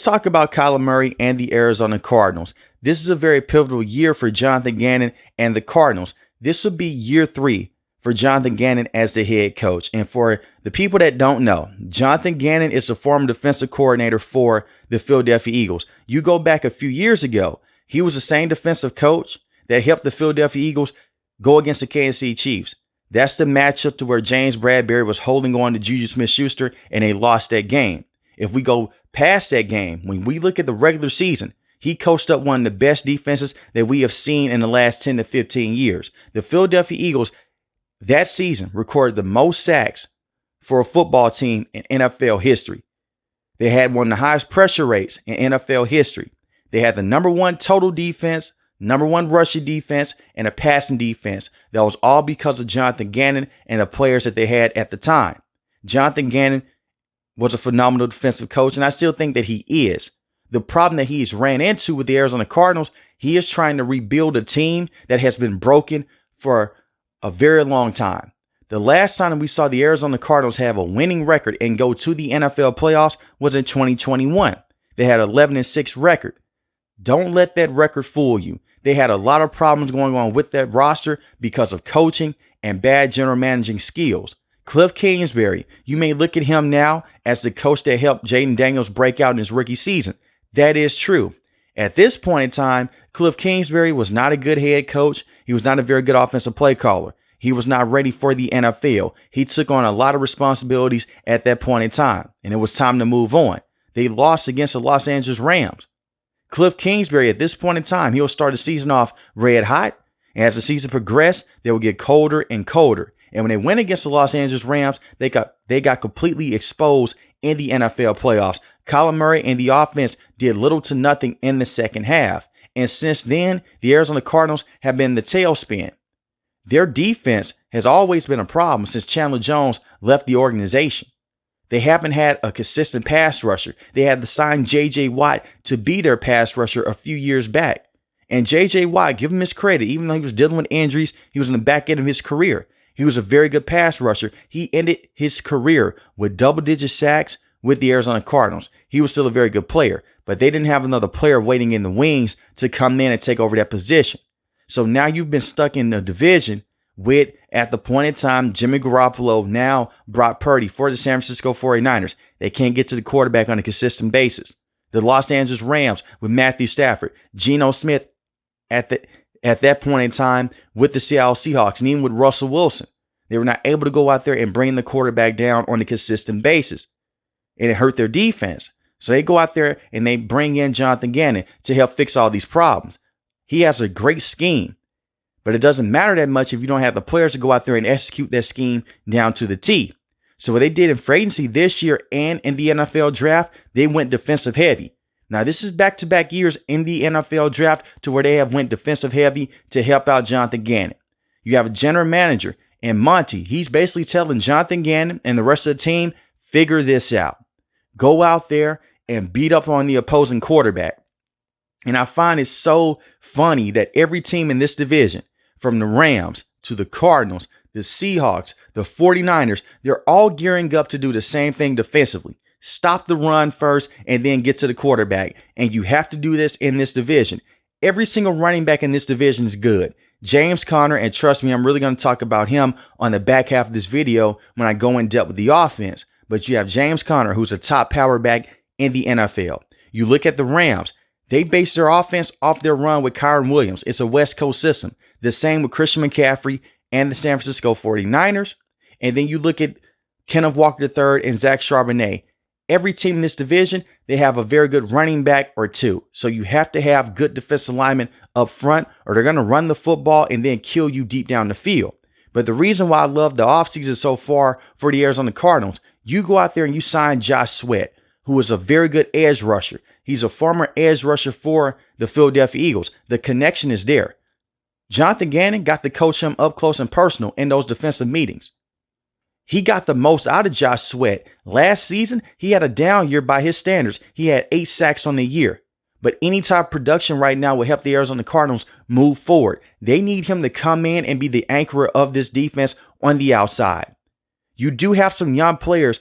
talk about Kyler Murray and the Arizona Cardinals. This is a very pivotal year for Jonathan Gannon and the Cardinals. This will be year 3 for Jonathan Gannon as the head coach. And for the people that don't know, Jonathan Gannon is the former defensive coordinator for the Philadelphia Eagles. You go back a few years ago, he was the same defensive coach that helped the Philadelphia Eagles go against the Kansas City Chiefs. That's the matchup to where James Bradberry was holding on to Juju Smith-Schuster and they lost that game. If we go past that game, when we look at the regular season, he coached up one of the best defenses that we have seen in the last 10 to 15 years. The Philadelphia Eagles that season recorded the most sacks for a football team in NFL history. They had one of the highest pressure rates in NFL history. They had the number 1 total defense, number 1 rushing defense, and a passing defense. That was all because of Jonathan Gannon and the players that they had at the time. Jonathan Gannon was a phenomenal defensive coach, and I still think that he is. The problem that he's ran into with the Arizona Cardinals, he is trying to rebuild a team that has been broken for a very long time. The last time we saw the Arizona Cardinals have a winning record and go to the NFL playoffs was in 2021. They had an 11-6 record. Don't let that record fool you. They had a lot of problems going on with that roster because of coaching and bad general managing skills. Cliff Kingsbury, you may look at him now as the coach that helped Jaden Daniels break out in his rookie season. That is true. At this point in time, Cliff Kingsbury was not a good head coach. He was not a very good offensive play caller. He was not ready for the NFL. He took on a lot of responsibilities at that point in time, and it was time to move on. They lost against the Los Angeles Rams. Cliff Kingsbury, at this point in time, he'll start the season off red hot, and as the season progressed, they will get colder and colder. And when they went against the Los Angeles Rams, they got completely exposed in the NFL playoffs. Kyler Murray and the offense did little to nothing in the second half. And since then, the Arizona Cardinals have been the tailspin. Their defense has always been a problem since Chandler Jones left the organization. They haven't had a consistent pass rusher. They had to sign J.J. Watt to be their pass rusher a few years back. And J.J. Watt, give him his credit, even though he was dealing with injuries, he was in the back end of his career. He was a very good pass rusher. He ended his career with double-digit sacks with the Arizona Cardinals. He was still a very good player, but they didn't have another player waiting in the wings to come in and take over that position. So now you've been stuck in the division with, at the point in time, Jimmy Garoppolo, now Brock Purdy for the San Francisco 49ers. They can't get to the quarterback on a consistent basis. The Los Angeles Rams with Matthew Stafford, Geno Smith at that point in time with the Seattle Seahawks, and even with Russell Wilson. They were not able to go out there and bring the quarterback down on a consistent basis. And it hurt their defense. So they go out there and they bring in Jonathan Gannon to help fix all these problems. He has a great scheme, but it doesn't matter that much if you don't have the players to go out there and execute that scheme down to the T. So what they did in free agency this year and in the NFL draft, they went defensive heavy. Now, this is back-to-back years in the NFL draft to where they have went defensive heavy to help out Jonathan Gannon. You have a general manager, and Monty, he's basically telling Jonathan Gannon and the rest of the team, figure this out. Go out there and beat up on the opposing quarterback. And I find it so funny that every team in this division, from the Rams to the Cardinals, the Seahawks, the 49ers, they're all gearing up to do the same thing defensively. Stop the run first and then get to the quarterback. And you have to do this in this division. Every single running back in this division is good. James Conner, and trust me, I'm really going to talk about him on the back half of this video when I go in depth with the offense. But you have James Conner, who's a top power back in the NFL. You look at the Rams. They base their offense off their run with Kyron Williams. It's a West Coast system. The same with Christian McCaffrey and the San Francisco 49ers. And then you look at Kenneth Walker III and Zach Charbonnet. Every team in this division, they have a very good running back or two. So you have to have good defensive linemen up front, or they're going to run the football and then kill you deep down the field. But the reason why I love the offseason so far for the Arizona Cardinals, you go out there and you sign Josh Sweat, who is a very good edge rusher. He's a former edge rusher for the Philadelphia Eagles. The connection is there. Jonathan Gannon got to coach him up close and personal in those defensive meetings. He got the most out of Josh Sweat. Last season, he had a down year by his standards. He had 8 sacks on the year. But any type of production right now will help the Arizona Cardinals move forward. They need him to come in and be the anchor of this defense on the outside. You do have some young players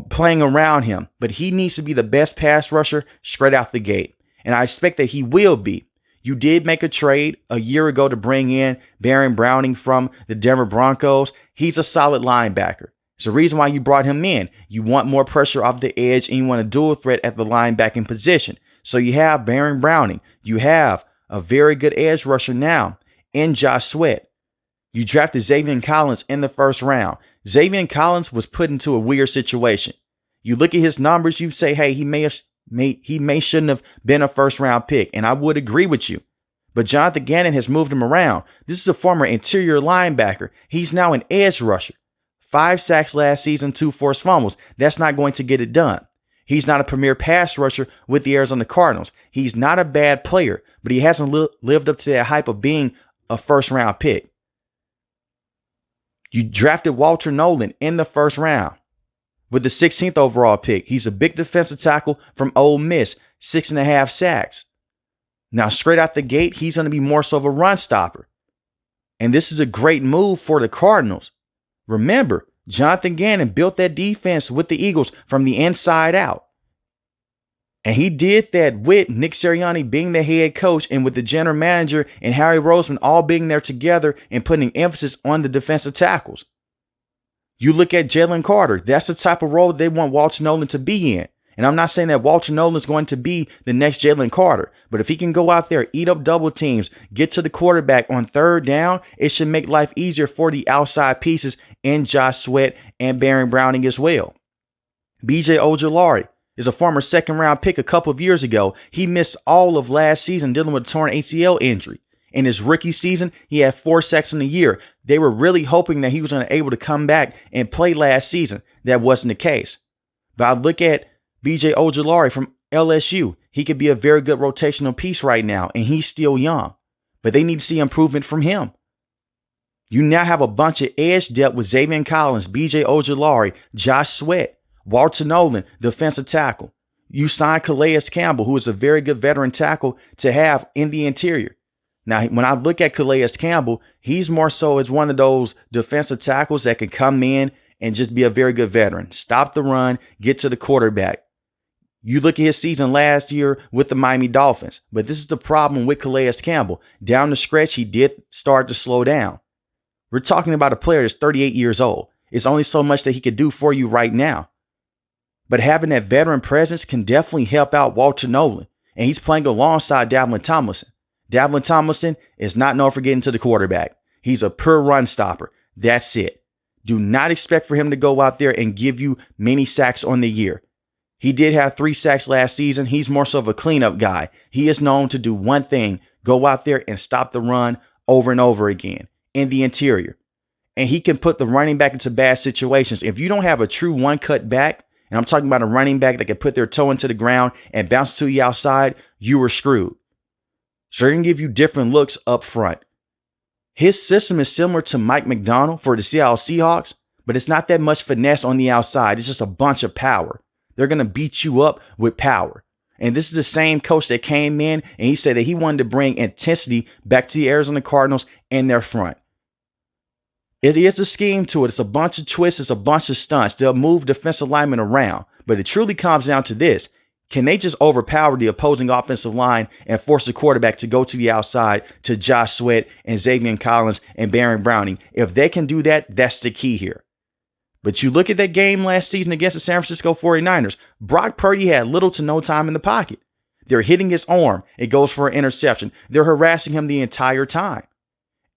playing around him, but he needs to be the best pass rusher straight out the gate. And I expect that he will be. You did make a trade a year ago to bring in Baron Browning from the Denver Broncos. He's a solid linebacker. It's the reason why you brought him in. You want more pressure off the edge and you want a dual threat at the linebacking position. So you have Baron Browning. You have a very good edge rusher now in Josh Sweat. You drafted Xavier Collins in the first round. Xavier Collins was put into a weird situation. You look at his numbers, you say, hey, he may shouldn't have been a first round pick. And I would agree with you. But Jonathan Gannon has moved him around. This is a former interior linebacker. He's now an edge rusher. 5 sacks last season, 2 forced fumbles. That's not going to get it done. He's not a premier pass rusher with the Arizona Cardinals. He's not a bad player, but he hasn't lived up to that hype of being a first round pick. You drafted Walter Nolan in the first round with the 16th overall pick. He's a big defensive tackle from Ole Miss, 6.5 sacks. Now, straight out the gate, he's going to be more so of a run stopper. And this is a great move for the Cardinals. Remember, Jonathan Gannon built that defense with the Eagles from the inside out. And he did that with Nick Sirianni being the head coach and with the general manager and Harry Roseman all being there together and putting emphasis on the defensive tackles. You look at Jalen Carter. That's the type of role they want Walter Nolan to be in. And I'm not saying that Walter Nolan is going to be the next Jalen Carter. But if he can go out there, eat up double teams, get to the quarterback on third down, it should make life easier for the outside pieces in Josh Sweat and Baron Browning as well. B.J. Ojulari is a former second-round pick a couple of years ago. He missed all of last season dealing with a torn ACL injury. In his rookie season, he had 4 sacks in a year. They were really hoping that he was going to be able to come back and play last season. That wasn't the case. But I look at B.J. Ojulari from LSU. He could be a very good rotational piece right now, and he's still young. But they need to see improvement from him. You now have a bunch of edge depth with Xavier Collins, B.J. Ojulari, Josh Sweat, Walter Nolan, defensive tackle. You signed Calais Campbell, who is a very good veteran tackle to have in the interior. Now, when I look at Calais Campbell, he's more so as one of those defensive tackles that can come in and just be a very good veteran. Stop the run, get to the quarterback. You look at his season last year with the Miami Dolphins, but this is the problem with Calais Campbell. Down the stretch, he did start to slow down. We're talking about a player that's 38 years old. It's only so much that he could do for you right now. But having that veteran presence can definitely help out Walter Nolan. And he's playing alongside Dalvin Tomlinson. Dalvin Tomlinson is not known for getting to the quarterback. He's a pure run stopper. That's it. Do not expect for him to go out there and give you many sacks on the year. He did have 3 sacks last season. He's more so of a cleanup guy. He is known to do one thing, go out there and stop the run over and over again in the interior. And he can put the running back into bad situations. If you don't have a true one-cut back, and I'm talking about a running back that can put their toe into the ground and bounce to the outside, you were screwed. So they're going to give you different looks up front. His system is similar to Mike McDonald for the Seattle Seahawks, but it's not that much finesse on the outside. It's just a bunch of power. They're going to beat you up with power. And this is the same coach that came in and he said that he wanted to bring intensity back to the Arizona Cardinals and their front. It is a scheme to it. It's a bunch of twists. It's a bunch of stunts. They'll move defensive linemen around. But it truly comes down to this. Can they just overpower the opposing offensive line and force the quarterback to go to the outside to Josh Sweat and Xavier Collins and Baron Browning? If they can do that, that's the key here. But you look at that game last season against the San Francisco 49ers. Brock Purdy had little to no time in the pocket. They're hitting his arm. It goes for an interception. They're harassing him the entire time.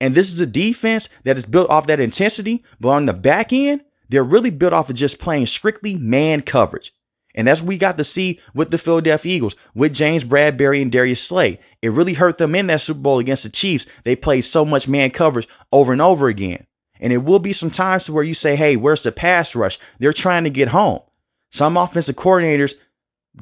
And this is a defense that is built off that intensity. But on the back end, they're really built off of just playing strictly man coverage. And that's what we got to see with the Philadelphia Eagles, with James Bradberry and Darius Slay. It really hurt them in that Super Bowl against the Chiefs. They played so much man coverage over and over again. And it will be some times where you say, hey, where's the pass rush? They're trying to get home. Some offensive coordinators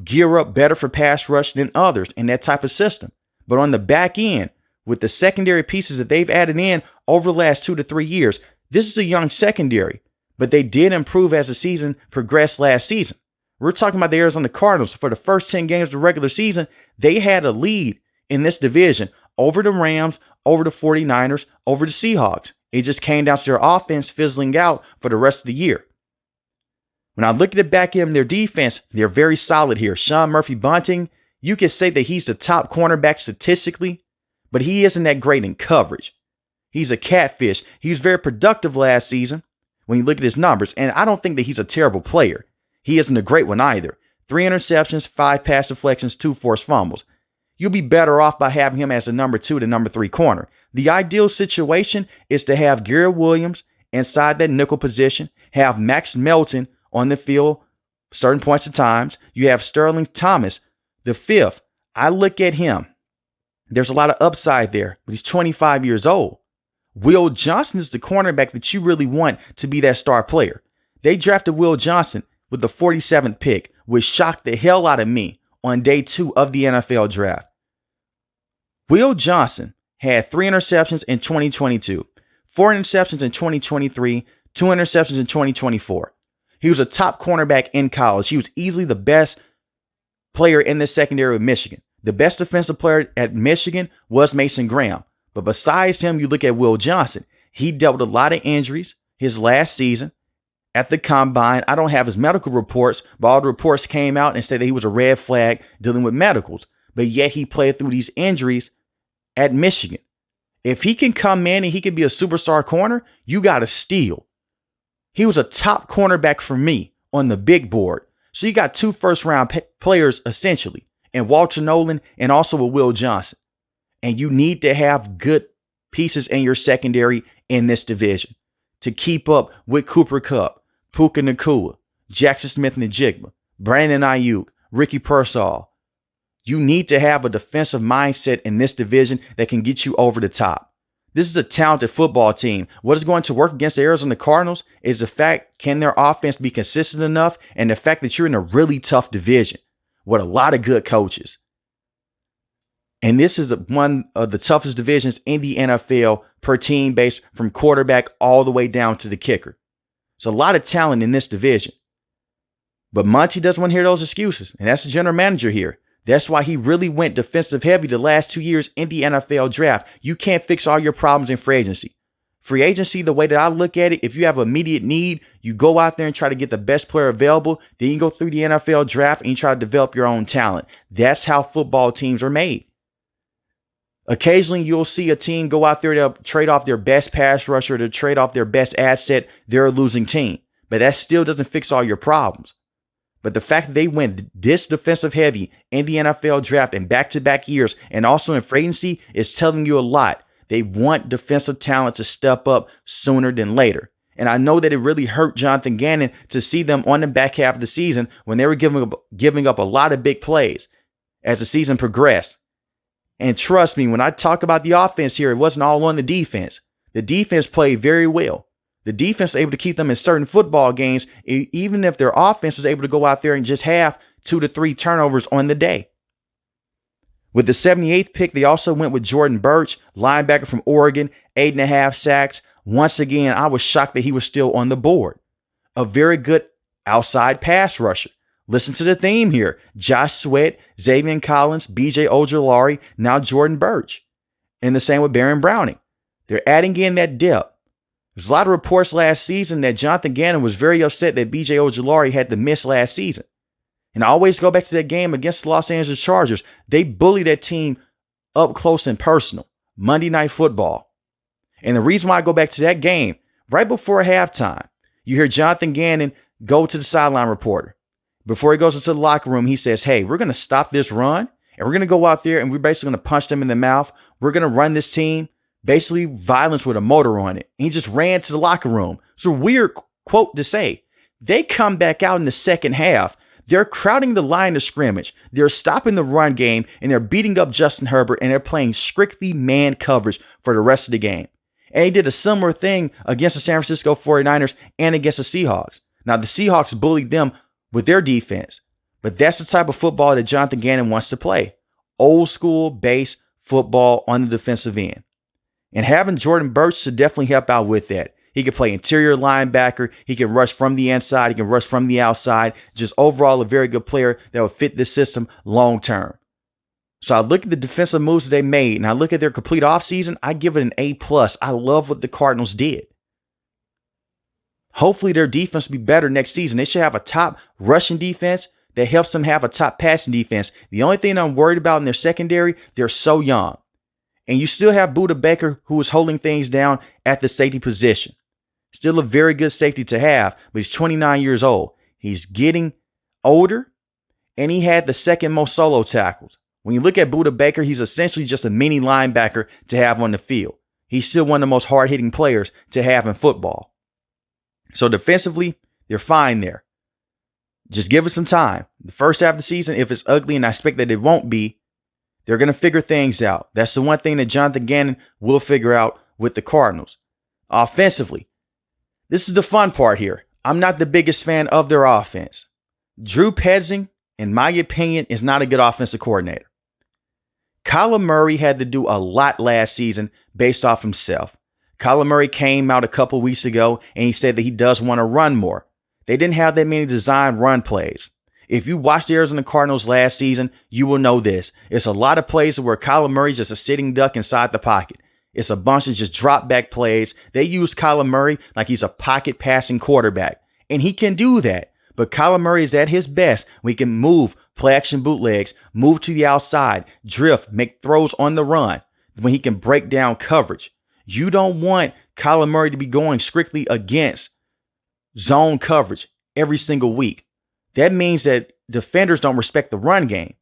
gear up better for pass rush than others in that type of system. But on the back end, with the secondary pieces that they've added in over the last 2 to 3 years, this is a young secondary. But they did improve as the season progressed last season. We're talking about the Arizona Cardinals. For the first 10 games of the regular season, they had a lead in this division over the Rams, over the 49ers, over the Seahawks. It just came down to their offense fizzling out for the rest of the year. When I look at the back end of their defense, they're very solid here. Sean Murphy-Bunting, you can say that he's the top cornerback statistically, but he isn't that great in coverage. He's a catfish. He was very productive last season when you look at his numbers, and I don't think that he's a terrible player. He isn't a great one either. 3 interceptions, 5 pass deflections, 2 forced fumbles. You'll be better off by having him as a number 2 to number 3 corner. The ideal situation is to have Garrett Williams inside that nickel position, have Max Melton on the field certain points of times. You have Sterling Thomas, the 5th. I look at him. There's a lot of upside there, but he's 25 years old. Will Johnson is the cornerback that you really want to be that star player. They drafted Will Johnson with the 47th pick, which shocked the hell out of me on day 2 of the NFL draft. Will Johnson had 3 interceptions in 2022, 4 interceptions in 2023, 2 interceptions in 2024. He was a top cornerback in college. He was easily the best player in the secondary of Michigan. The best defensive player at Michigan was Mason Graham. But besides him, you look at Will Johnson. He dealt with a lot of injuries his last season at the combine. I don't have his medical reports, but all the reports came out and said that he was a red flag dealing with medicals. But yet he played through these injuries at Michigan. If he can come in and he can be a superstar corner, you got to steal. He was a top cornerback for me on the big board. So you got 2 first-round players essentially, and Walter Nolan and also with Will Johnson. And you need to have good pieces in your secondary in this division to keep up with Cooper Kupp, Puka Nacua, Jackson Smith-Njigba, Brandon Ayuk, Ricky Pearsall. You need to have a defensive mindset in this division that can get you over the top. This is a talented football team. What is going to work against the Arizona Cardinals is the fact, can their offense be consistent enough, and the fact that you're in a really tough division with a lot of good coaches. And this is one of the toughest divisions in the NFL per team based from quarterback all the way down to the kicker. There's a lot of talent in this division. But Monty doesn't want to hear those excuses. And that's the general manager here. That's why he really went defensive heavy the last 2 years in the NFL draft. You can't fix all your problems in free agency. Free agency, the way that I look at it, if you have immediate need, you go out there and try to get the best player available. Then you go through the NFL draft and you try to develop your own talent. That's how football teams are made. Occasionally, you'll see a team go out there to trade off their best pass rusher, to trade off their best asset. They're a losing team. But that still doesn't fix all your problems. But the fact that they went this defensive heavy in the NFL draft in back-to-back years and also in free agency is telling you a lot. They want defensive talent to step up sooner than later. And I know that it really hurt Jonathan Gannon to see them on the back half of the season when they were giving up a lot of big plays as the season progressed. And trust me, when I talk about the offense here, it wasn't all on the defense. The defense played very well. The defense was able to keep them in certain football games, even if their offense was able to go out there and just have 2 to 3 turnovers on the day. With the 78th pick, they also went with Jordan Birch, linebacker from Oregon, 8.5 sacks. Once again, I was shocked that he was still on the board. A very good outside pass rusher. Listen to the theme here. Josh Sweat, Xavier Collins, B.J. Ojulari, now Jordan Birch. And the same with Baron Browning. They're adding in that depth. There's a lot of reports last season that Jonathan Gannon was very upset that B.J. Ojulari had to miss last season. And I always go back to that game against the Los Angeles Chargers. They bullied that team up close and personal. Monday Night Football. And the reason why I go back to that game, right before halftime, you hear Jonathan Gannon go to the sideline reporter. Before he goes into the locker room, he says, hey, we're going to stop this run, and we're going to go out there, and we're basically going to punch them in the mouth. We're going to run this team, basically violence with a motor on it. And he just ran to the locker room. It's a weird quote to say. They come back out in the second half. They're crowding the line of scrimmage. They're stopping the run game, and they're beating up Justin Herbert, and they're playing strictly man coverage for the rest of the game. And he did a similar thing against the San Francisco 49ers and against the Seahawks. Now, the Seahawks bullied them with their defense. But that's the type of football that Jonathan Gannon wants to play. Old school base football on the defensive end. And having Jordan Birch to definitely help out with that. He can play interior linebacker. He can rush from the inside. He can rush from the outside. Just overall a very good player that will fit this system long term. So I look at the defensive moves they made and I look at their complete offseason. I give it an A+. I love what the Cardinals did. Hopefully their defense will be better next season. They should have a top rushing defense that helps them have a top passing defense. The only thing I'm worried about in their secondary, they're so young. And you still have Budda Baker, who is holding things down at the safety position. Still a very good safety to have, but he's 29 years old. He's getting older, and he had the second most solo tackles. When you look at Budda Baker, he's essentially just a mini linebacker to have on the field. He's still one of the most hard-hitting players to have in football. So defensively, they're fine there. Just give it some time. The first half of the season, if it's ugly, and I expect that it won't be, they're going to figure things out. That's the one thing that Jonathan Gannon will figure out with the Cardinals. Offensively, this is the fun part here. I'm not the biggest fan of their offense. Drew Petzing, in my opinion, is not a good offensive coordinator. Kyler Murray had to do a lot last season based off himself. Kyler Murray came out a couple weeks ago and he said that he does want to run more. They didn't have that many designed run plays. If you watched the Arizona Cardinals last season, you will know this. It's a lot of plays where Kyler Murray's just a sitting duck inside the pocket. It's a bunch of just drop back plays. They use Kyler Murray like he's a pocket passing quarterback. And he can do that. But Kyler Murray is at his best when he can move, play action bootlegs, move to the outside, drift, make throws on the run, when he can break down coverage. You don't want Kyler Murray to be going strictly against zone coverage every single week. That means that defenders don't respect the run game.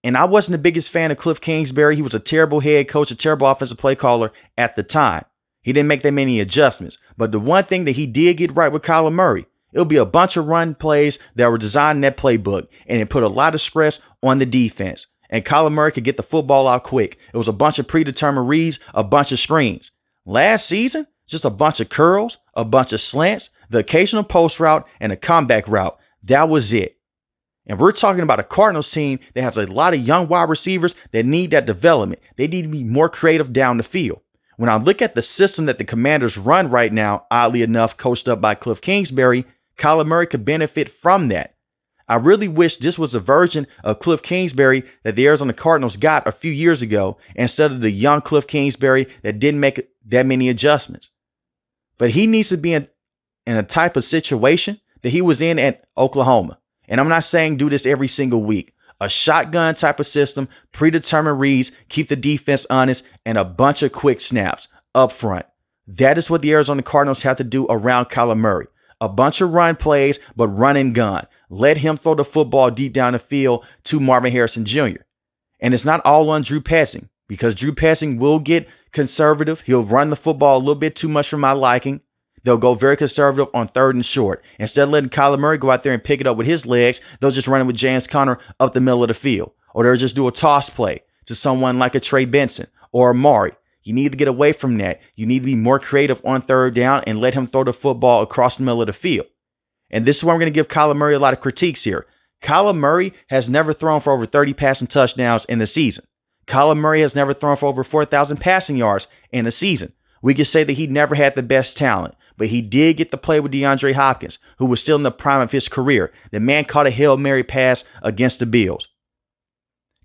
And I wasn't the biggest fan of Cliff Kingsbury. He was a terrible head coach, a terrible offensive play caller at the time. He didn't make that many adjustments. But the one thing that he did get right with Kyler Murray, it'll be a bunch of run plays that were designed in that playbook, and it put a lot of stress on the defense. And Kyler Murray could get the football out quick. It was a bunch of predetermined reads, a bunch of screens. Last season, just a bunch of curls, a bunch of slants, the occasional post route, and a comeback route. That was it. And we're talking about a Cardinals team that has a lot of young wide receivers that need that development. They need to be more creative down the field. When I look at the system that the Commanders run right now, oddly enough, coached up by Cliff Kingsbury, Kyler Murray could benefit from that. I really wish this was a version of Cliff Kingsbury that the Arizona Cardinals got a few years ago instead of the young Cliff Kingsbury that didn't make that many adjustments. But he needs to be in a type of situation that he was in at Oklahoma. And I'm not saying do this every single week. A shotgun type of system, predetermined reads, keep the defense honest, and a bunch of quick snaps up front. That is what the Arizona Cardinals have to do around Kyler Murray. A bunch of run plays, but run and gun. Let him throw the football deep down the field to Marvin Harrison Jr. And it's not all on Drew Petzing, because Drew Petzing will get conservative. He'll run the football a little bit too much for my liking. They'll go very conservative on third and short. Instead of letting Kyler Murray go out there and pick it up with his legs, they'll just run it with James Conner up the middle of the field. Or they'll just do a toss play to someone like a Trey Benson or Amari. You need to get away from that. You need to be more creative on third down and let him throw the football across the middle of the field. And this is where I'm going to give Kyler Murray a lot of critiques here. Kyler Murray has never thrown for over 30 passing touchdowns in the season. Kyler Murray has never thrown for over 4,000 passing yards in a season. We could say that he never had the best talent, but he did get to play with DeAndre Hopkins, who was still in the prime of his career. The man caught a Hail Mary pass against the Bills.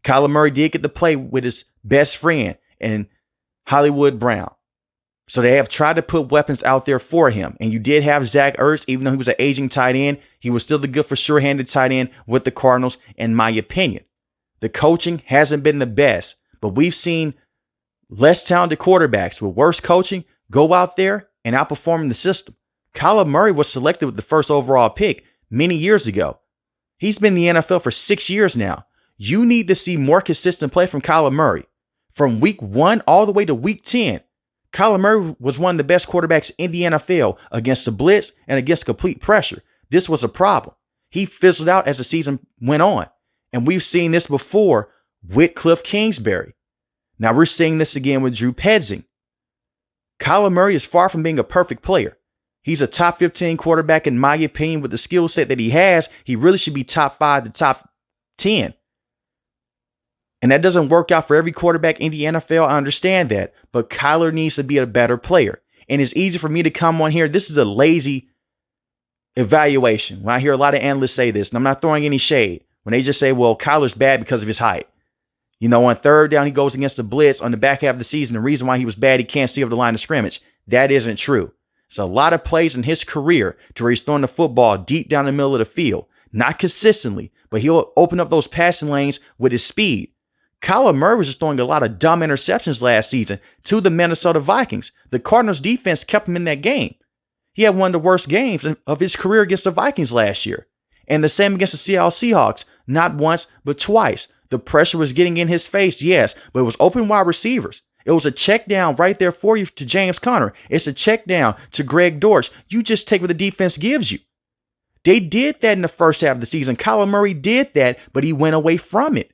Kyler Murray did get to play with his best friend in Hollywood Brown. So they have tried to put weapons out there for him. And you did have Zach Ertz, even though he was an aging tight end, he was still the good for sure-handed tight end with the Cardinals, in my opinion. The coaching hasn't been the best, but we've seen less talented quarterbacks with worse coaching go out there and outperform the system. Kyler Murray was selected with the first overall pick many years ago. He's been in the NFL for 6 years now. You need to see more consistent play from Kyler Murray. From week 1 all the way to week 10, Kyler Murray was one of the best quarterbacks in the NFL against the blitz and against complete pressure. This was a problem. He fizzled out as the season went on. And we've seen this before with Cliff Kingsbury. Now we're seeing this again with Drew Petzing. Kyler Murray is far from being a perfect player. He's a top 15 quarterback in my opinion. With the skill set that he has, he really should be top 5 to top 10. And that doesn't work out for every quarterback in the NFL. I understand that. But Kyler needs to be a better player. And it's easy for me to come on here. This is a lazy evaluation. When I hear a lot of analysts say this, and I'm not throwing any shade, when they just say, well, Kyler's bad because of his height. You know, on third down, he goes against the blitz on the back half of the season. The reason why he was bad, he can't see over the line of scrimmage. That isn't true. It's a lot of plays in his career to where he's throwing the football deep down the middle of the field. Not consistently, but he'll open up those passing lanes with his speed. Kyler Murray was just throwing a lot of dumb interceptions last season to the Minnesota Vikings. The Cardinals defense kept him in that game. He had one of the worst games of his career against the Vikings last year. And the same against the Seattle Seahawks, not once, but twice. The pressure was getting in his face, yes, but it was open wide receivers. It was a check down right there for you to James Conner. It's a check down to Greg Dortch. You just take what the defense gives you. They did that in the first half of the season. Kyler Murray did that, but he went away from it.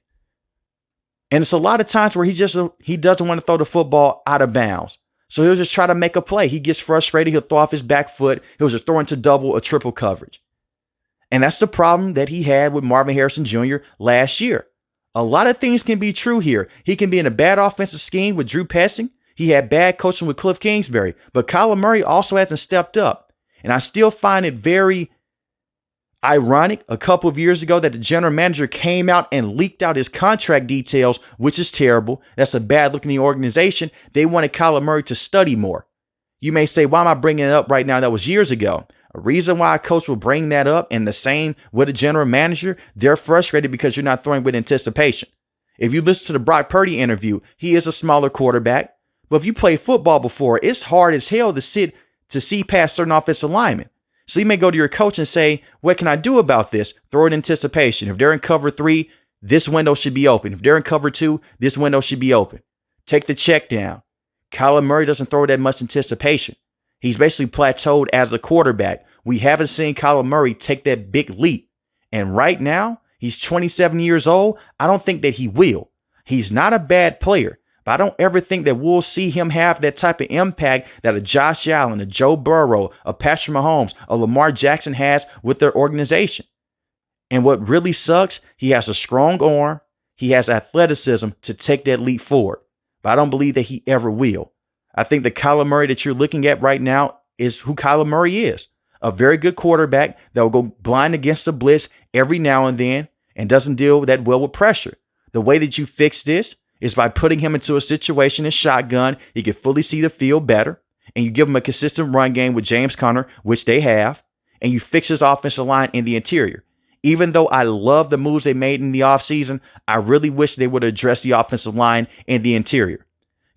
And it's a lot of times where he doesn't want to throw the football out of bounds. So he'll just try to make a play. He gets frustrated. He'll throw off his back foot. He'll just throw into double or triple coverage. And that's the problem that he had with Marvin Harrison Jr. last year. A lot of things can be true here. He can be in a bad offensive scheme with Drew Petzing. He had bad coaching with Cliff Kingsbury. But Kyler Murray also hasn't stepped up. And I still find it very ironic a couple of years ago that the general manager came out and leaked out his contract details, which is terrible. That's a bad look in the organization. They wanted Kyler Murray to study more. You may say, why am I bringing it up right now? That was years ago. A reason why a coach will bring that up, and the same with a general manager, they're frustrated because you're not throwing with anticipation. If you listen to the Brock Purdy interview, he is a smaller quarterback. But if you played football before, it's hard as hell to see past certain offensive linemen. So you may go to your coach and say, what can I do about this? Throw it in anticipation. If they're in cover 3, this window should be open. If they're in cover 2, this window should be open. Take the check down. Kyler Murray doesn't throw that much anticipation. He's basically plateaued as a quarterback. We haven't seen Kyler Murray take that big leap. And right now, he's 27 years old. I don't think that he will. He's not a bad player. But I don't ever think that we'll see him have that type of impact that a Josh Allen, a Joe Burrow, a Patrick Mahomes, a Lamar Jackson has with their organization. And what really sucks, he has a strong arm. He has athleticism to take that leap forward. But I don't believe that he ever will. I think the Kyler Murray that you're looking at right now is who Kyler Murray is. A very good quarterback that will go blind against the blitz every now and then and doesn't deal that well with pressure. The way that you fix this is by putting him into a situation in shotgun. He can fully see the field better. And you give him a consistent run game with James Conner, which they have. And you fix his offensive line in the interior. Even though I love the moves they made in the offseason, I really wish they would address the offensive line in the interior.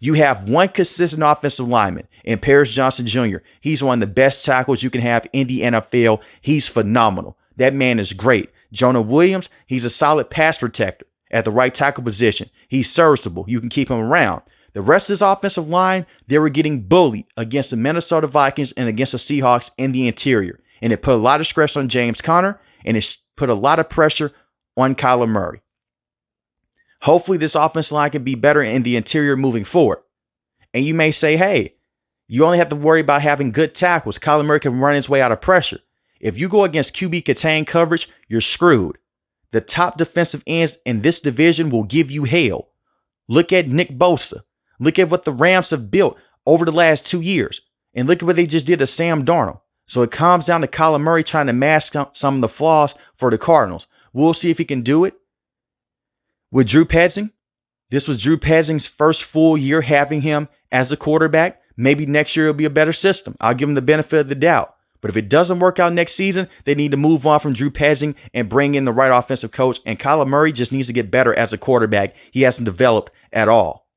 You have one consistent offensive lineman in Paris Johnson Jr. He's one of the best tackles you can have in the NFL. He's phenomenal. That man is great. Jonah Williams, he's a solid pass protector at the right tackle position. He's serviceable. You can keep him around. The rest of his offensive line, they were getting bullied against the Minnesota Vikings and against the Seahawks in the interior. And it put a lot of stress on James Conner, and it put a lot of pressure on Kyler Murray. Hopefully this offensive line can be better in the interior moving forward. And you may say, hey, you only have to worry about having good tackles. Kyler Murray can run his way out of pressure. If you go against QB contained coverage, you're screwed. The top defensive ends in this division will give you hell. Look at Nick Bosa. Look at what the Rams have built over the last 2 years. And look at what they just did to Sam Darnold. So it comes down to Kyler Murray trying to mask some of the flaws for the Cardinals. We'll see if he can do it. With Drew Petzing, this was Drew Petzing's first full year having him as a quarterback. Maybe next year it'll be a better system. I'll give him the benefit of the doubt. But if it doesn't work out next season, they need to move on from Drew Petzing and bring in the right offensive coach. And Kyler Murray just needs to get better as a quarterback. He hasn't developed at all.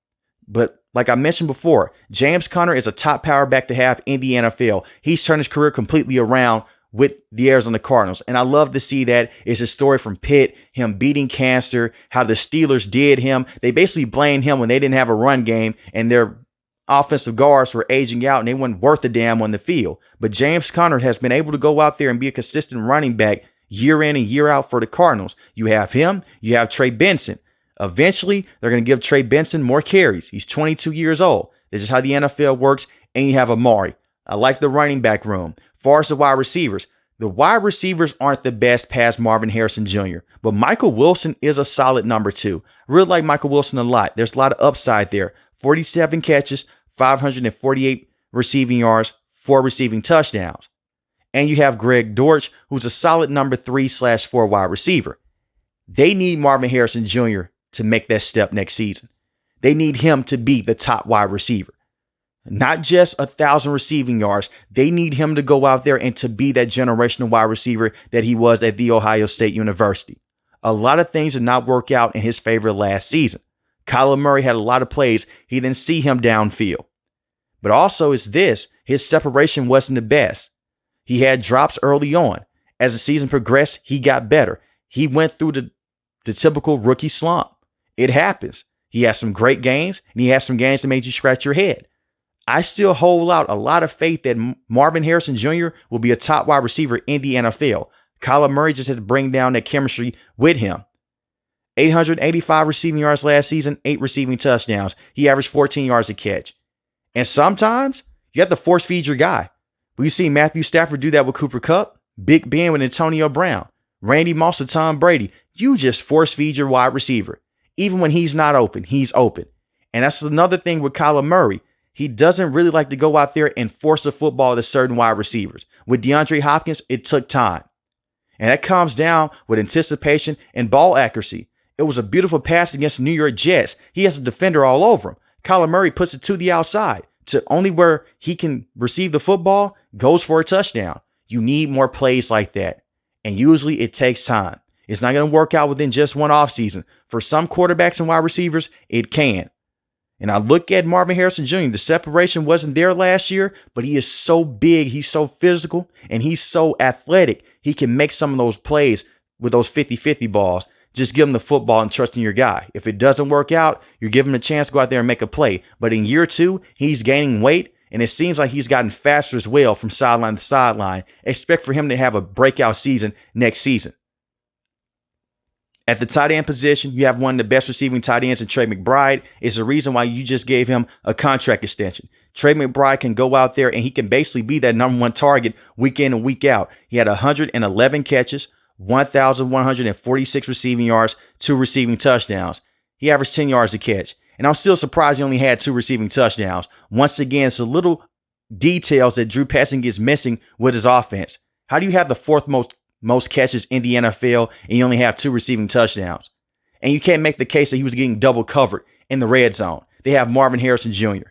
But like I mentioned before, James Conner is a top power back to have in the NFL. He's turned his career completely around with the Arizona Cardinals. And I love to see that. It's a story from Pitt, him beating cancer, how the Steelers did him. They basically blamed him when they didn't have a run game and their offensive guards were aging out and they weren't worth a damn on the field. But James Conner has been able to go out there and be a consistent running back year in and year out for the Cardinals. You have him. You have Trey Benson. Eventually, they're going to give Trey Benson more carries. He's 22 years old. This is how the NFL works. And you have Amari. I like the running back room. Far as the wide receivers, the wide receivers aren't the best past Marvin Harrison Jr., but Michael Wilson is a solid number 2. I really like Michael Wilson a lot. There's a lot of upside there. 47 catches, 548 receiving yards, 4 receiving touchdowns. And you have Greg Dortch, who's a solid number 3/4 wide receiver. They need Marvin Harrison Jr. to make that step next season. They need him to be the top wide receiver. Not just 1,000 receiving yards. They need him to go out there and to be that generational wide receiver that he was at The Ohio State University. A lot of things did not work out in his favor last season. Kyler Murray had a lot of plays. He didn't see him downfield. But also his separation wasn't the best. He had drops early on. As the season progressed, he got better. He went through the typical rookie slump. It happens. He has some great games, and he has some games that made you scratch your head. I still hold out a lot of faith that Marvin Harrison Jr. will be a top wide receiver in the NFL. Kyler Murray just had to bring down that chemistry with him. 885 receiving yards last season, 8 receiving touchdowns. He averaged 14 yards a catch. And sometimes you have to force feed your guy. We see Matthew Stafford do that with Cooper Kupp, Big Ben with Antonio Brown, Randy Moss with Tom Brady. You just force feed your wide receiver. Even when he's not open, he's open. And that's another thing with Kyler Murray. He doesn't really like to go out there and force the football to certain wide receivers. With DeAndre Hopkins, it took time. And that comes down with anticipation and ball accuracy. It was a beautiful pass against the New York Jets. He has a defender all over him. Kyler Murray puts it to the outside, to only where he can receive the football, goes for a touchdown. You need more plays like that. And usually it takes time. It's not going to work out within just one offseason. For some quarterbacks and wide receivers, it can. And I look at Marvin Harrison Jr. The separation wasn't there last year, but he is so big, he's so physical, and he's so athletic. He can make some of those plays with those 50-50 balls. Just give him the football and trust in your guy. If it doesn't work out, you're giving him a chance to go out there and make a play. But in year 2, he's gaining weight, and it seems like he's gotten faster as well from sideline to sideline. Expect for him to have a breakout season next season. At the tight end position, you have one of the best receiving tight ends in Trey McBride. It's the reason why you just gave him a contract extension. Trey McBride can go out there and he can basically be that number one target week in and week out. He had 111 catches, 1,146 receiving yards, 2 receiving touchdowns. He averaged 10 yards a catch. And I'm still surprised he only had 2 receiving touchdowns. Once again, it's the little details that Drew Petzing is missing with his offense. How do you have the fourth most catches in the NFL and you only have 2 receiving touchdowns? And you can't make the case that he was getting double covered in the red zone. They have Marvin Harrison Jr.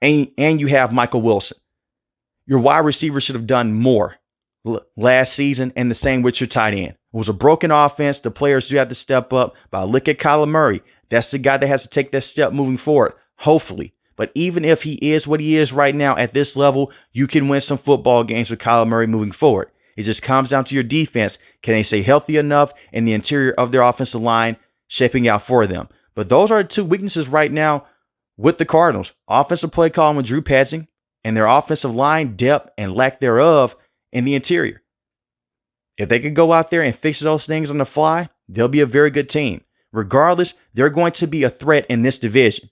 And you have Michael Wilson. Your wide receiver should have done more last season, and the same with your tight end. It was a broken offense. The players do have to step up. But I look at Kyler Murray. That's the guy that has to take that step moving forward, hopefully. But even if he is what he is right now at this level, you can win some football games with Kyler Murray moving forward. It just comes down to your defense. Can they stay healthy enough and the interior of their offensive line shaping out for them? But those are the 2 weaknesses right now with the Cardinals. Offensive play calling with Drew Petzing and their offensive line depth and lack thereof in the interior. If they could go out there and fix those things on the fly, they'll be a very good team. Regardless, they're going to be a threat in this division.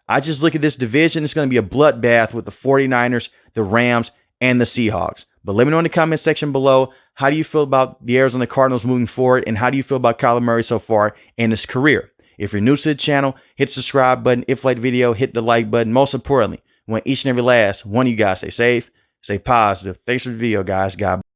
I just look at this division. It's going to be a bloodbath with the 49ers, the Rams, and the Seahawks. But let me know in the comment section below, how do you feel about the Arizona Cardinals moving forward, and how do you feel about Kyler Murray so far in his career? If you're new to the channel, hit the subscribe button. If you like the video, hit the like button. Most importantly, I want each and every last one of you guys stay safe, stay positive. Thanks for the video, guys. God bless.